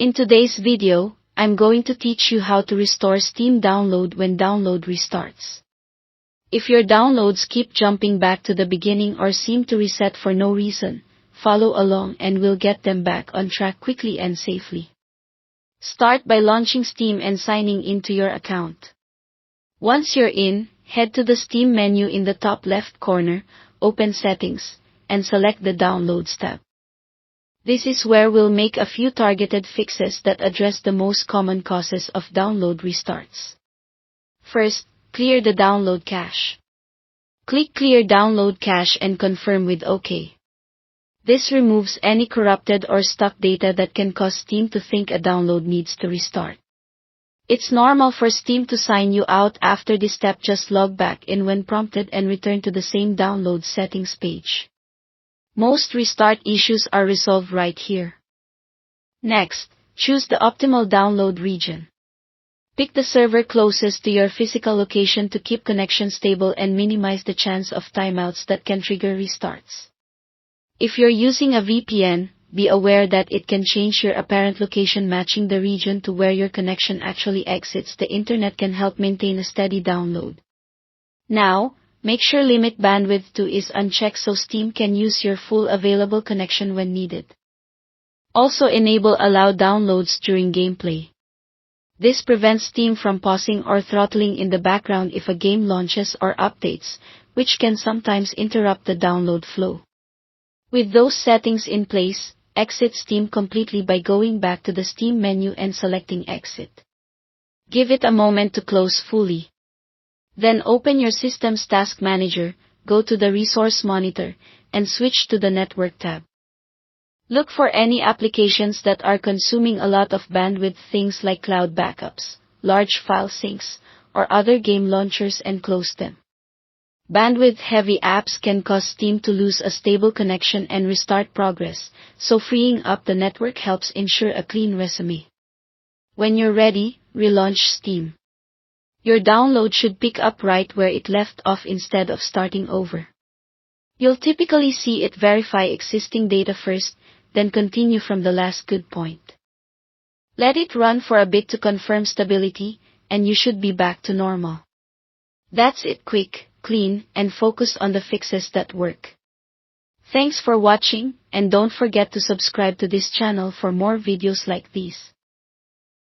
In today's video, I'm going to teach you how to restore Steam download when download restarts. If your downloads keep jumping back to the beginning or seem to reset for no reason, follow along and we'll get them back on track quickly and safely. Start by launching Steam and signing into your account. Once you're in, head to the Steam menu in the top left corner, open Settings, and select the Downloads tab. This is where we'll make a few targeted fixes that address the most common causes of download restarts. First, clear the download cache. Click Clear Download Cache and confirm with OK. This removes any corrupted or stuck data that can cause Steam to think a download needs to restart. It's normal for Steam to sign you out after this step. Just log back in when prompted and return to the same download settings page. Most restart issues are resolved right here. Next, choose the optimal download region. Pick the server closest to your physical location to keep connection stable and minimize the chance of timeouts that can trigger restarts. If you're using a VPN, be aware that it can change your apparent location matching the region to where your connection actually exits. The internet can help maintain a steady download. Now, make sure Limit Bandwidth to is unchecked so Steam can use your full available connection when needed. Also enable Allow Downloads during gameplay. This prevents Steam from pausing or throttling in the background if a game launches or updates, which can sometimes interrupt the download flow. With those settings in place, exit Steam completely by going back to the Steam menu and selecting Exit. Give it a moment to close fully. Then open your System's Task Manager, go to the Resource Monitor, and switch to the Network tab. Look for any applications that are consuming a lot of bandwidth, things like cloud backups, large file syncs, or other game launchers, and close them. Bandwidth-heavy apps can cause Steam to lose a stable connection and restart progress, so freeing up the network helps ensure a clean resume. When you're ready, relaunch Steam. Your download should pick up right where it left off instead of starting over. You'll typically see it verify existing data first, then continue from the last good point. Let it run for a bit to confirm stability, and you should be back to normal. That's it, quick, clean, and focused on the fixes that work. Thanks for watching, and don't forget to subscribe to this channel for more videos like these.